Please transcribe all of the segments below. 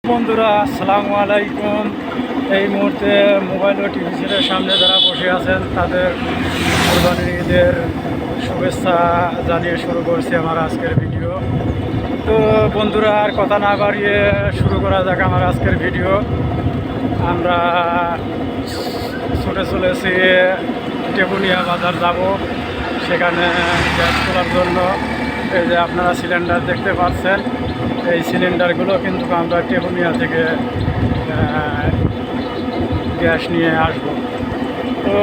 বন্ধুরা আসসালামু আলাইকুম। এই মুহূর্তে মোবাইল ও টিভি সেটের সামনে যারা বসে আছেন তাদের কোরবানির ঈদের শুভেচ্ছা জানিয়ে শুরু করছি আমার আজকের ভিডিও। তো বন্ধুরা আর কথা না বাড়িয়ে শুরু করা যাক আমার আজকের ভিডিও। আমরা ছুটে চলেছি টেবুনিয়া বাজার যাব, সেখানে গ্যাস তোলার জন্য। এই যে আপনারা সিলিন্ডার দেখতে পাচ্ছেন, এই সিলিন্ডারগুলো কিন্তু আমরা টেবুনিয়া থেকে গ্যাস নিয়ে আসব। তো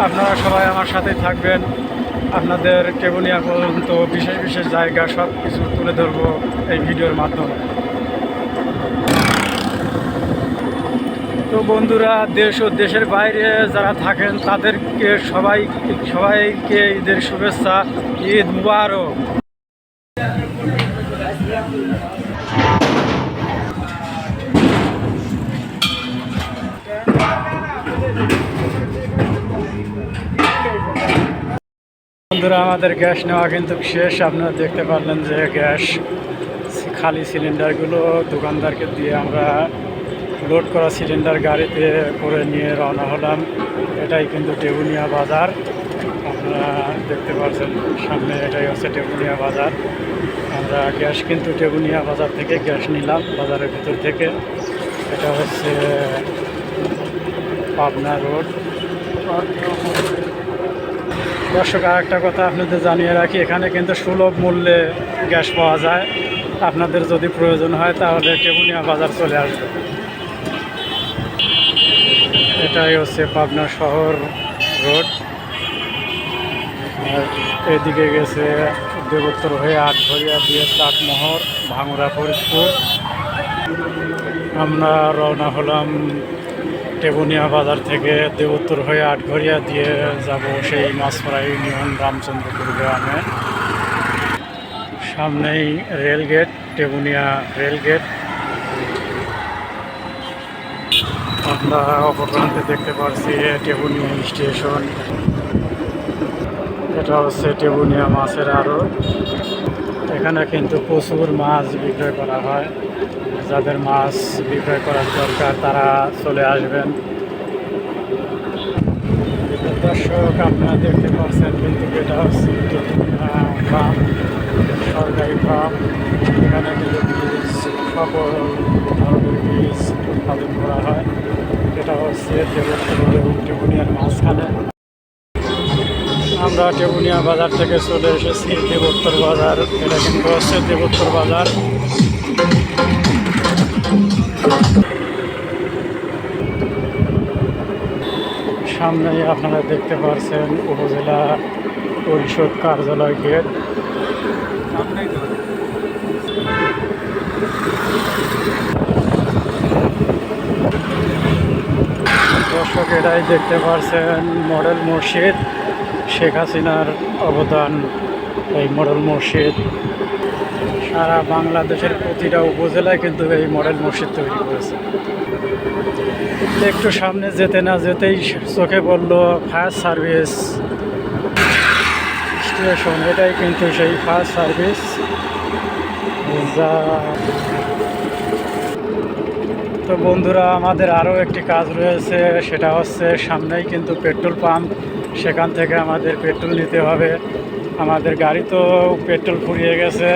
আপনারা সবাই আমার সাথেই থাকবেন, আপনাদের টেবুনিয়া পর্যন্ত বিশেষ বিশেষ জায়গা সব কিছু তুলে ধরবো এই ভিডিওর মাধ্যমে। তো বন্ধুরা, দেশ ও দেশের বাইরে যারা থাকেন তাদেরকে সবাইকে ঈদের শুভেচ্ছা, ঈদ মুবারক। বন্ধুরা, আমাদের গ্যাস নেওয়া কিন্তু শেষ। আপনারা দেখতে পারলেন যে গ্যাস খালি সিলিন্ডারগুলো দোকানদারকে দিয়ে আমরা লোড করা সিলিন্ডার গাড়িতে করে নিয়ে রওনা হলাম। এটাই কিন্তু টেবুনিয়া বাজার, আপনারা দেখতে পাচ্ছেন সামনে, এটাই হচ্ছে টেবুনিয়া বাজার। আমরা গ্যাস কিন্তু টেবুনিয়া বাজার থেকে গ্যাস নিলাম, বাজারের ভিতর থেকে। এটা হচ্ছে পাবনা রোড। দর্শক, আর একটা কথা আপনাদের জানিয়ে রাখি, এখানে কিন্তু সুলভ মূল্যে গ্যাস পাওয়া যায়। আপনাদের যদি প্রয়োজন হয় তাহলে টেবুনিয়া বাজার চলে আসবে। এটাই হচ্ছে পাবনা শহর রোড। আর এদিকে গেছে দেবোত্তর হয়ে আটঘরিয়া দিয়ে চাটমোহর, ভাঙড়া, ফরিদপুর। আমরা রওনা হলাম টেবুনিয়া বাজার থেকে, দেবোত্তর হয়ে আটঘরিয়া দিয়ে যাব সেই মাছপাড়া ইউনিয়ন রামচন্দ্রপুর গ্রামে। সামনেই রেলগেট, টেবুনিয়া রেলগেট। আমরা অপরপ্রান্তে দেখতে পাচ্ছি টেবুনিয়া স্টেশন। এটা হচ্ছে টেবুনিয়া মাছের আড়ত। এখানে কিন্তু প্রচুর মাছ বিক্রয় করা হয়। যাদের মাছ বিক্রয় করার দরকার তারা চলে আসবেন। দর্শক, আপনারা দেখতে পাচ্ছেন কিন্তু এটা হচ্ছে ফার্ম, সরকারি ফার্ম। এখানে কিন্তু বীজ, সকল ধরনের বীজ উৎপাদন করা হয়। এটা হচ্ছে টেবুনিয়ার মাঝখানে। আমরা টেবুনিয়া বাজার থেকে চলে এসেছি দেবোত্তর বাজার। এটা কিন্তু হচ্ছে দেবোত্তর বাজার। সামনেই আপনারা দেখতে পাচ্ছেন উপজেলা পরিষদ কার্যালয় গেট। দর্শক, এটাই দেখতে পাচ্ছেন মডেল মসজিদ। শেখ হাসিনার অবদান এই মডেল মসজিদ। সারা বাংলাদেশের প্রতিটা উপজেলায় কিন্তু এই মডেল মসজিদ তৈরি করেছে। একটু সামনে যেতে না যেতেই চোখে পড়ল ফায়ার সার্ভিস স্টেশন। এটাই কিন্তু সেই ফায়ার সার্ভিস। তো বন্ধুরা, আমাদের আরও একটি কাজ রয়েছে, সেটা হচ্ছে সামনেই কিন্তু পেট্রোল পাম্প। সেখান থেকে আমাদের পেট্রোল নিতে হবে। আমাদের গাড়ি তো পেট্রোল ফুরিয়ে গেছে,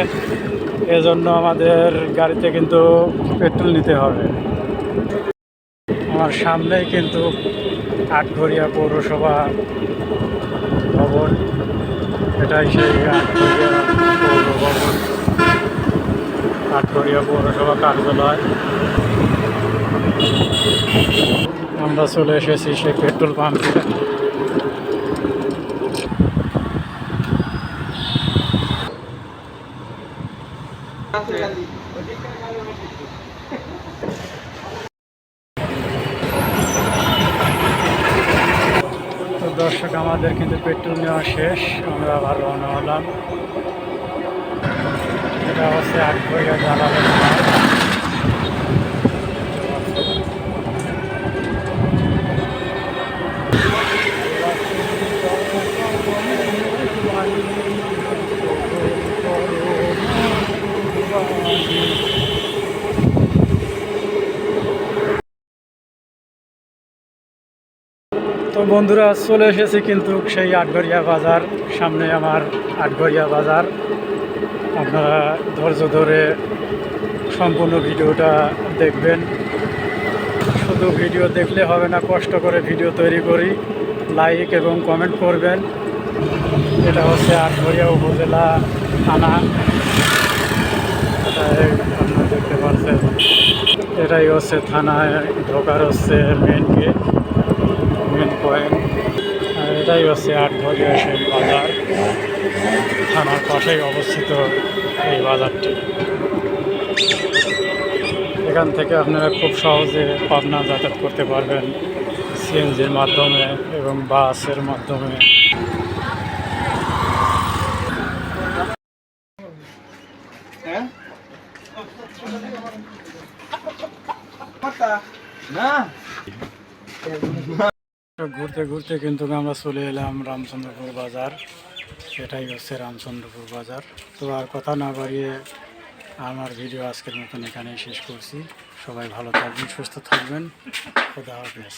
এজন্য আমাদের গাড়িতে কিন্তু পেট্রোল নিতে হবে। আমার সামনেই কিন্তু আটঘরিয়া পৌরসভা ভবন। এটাই সেই আটঘরিয়া পৌর ভবন, আটঘরিয়া পৌরসভা কার্যালয়। আমরা চলে এসেছি সেই পেট্রোল পাম্পে। তো দর্শক, আমাদের কিন্তু পেট্রোল নেওয়া শেষ। আমরা আবার রওনা হলাম। এটা হচ্ছে আটঘরিয়া জালালের মাঠ। তো বন্ধুরা চলে এসেছি কিন্তু সেই আটঘরিয়া বাজার, সামনে আমার আটঘরিয়া বাজার। আপনারা ধৈর্য ধরে সম্পূর্ণ ভিডিওটা দেখবেন। শুধু ভিডিও দেখলে হবে না, কষ্ট করে ভিডিও তৈরি করি, লাইক এবং কমেন্ট করবেন। এটা হচ্ছে আটঘরিয়া উপজেলা থানা, এটাই আপনারা দেখতে পাচ্ছেন। এটাই হচ্ছে থানায় ঢোকার হচ্ছে মেন গেট, মেন পয়েন্ট। আর এটাই হচ্ছে আটঘরিয়া সেই বাজার, থানার পাশেই অবস্থিত এই বাজারটি। এখান থেকে আপনারা খুব সহজে পাবনা যাতায়াত করতে পারবেন সিএনজির মাধ্যমে এবং বাসের মাধ্যমে। ঘুরতে ঘুরতে কিন্তু আমরা চলে এলাম রামচন্দ্রপুর বাজার। এটাই হচ্ছে রামচন্দ্রপুর বাজার। তো আর কথা না বাড়িয়ে আমার ভিডিও আজকের মতন এখানেই শেষ করছি। সবাই ভালো থাকবেন, সুস্থ থাকবেন। খোদা হাফেজ।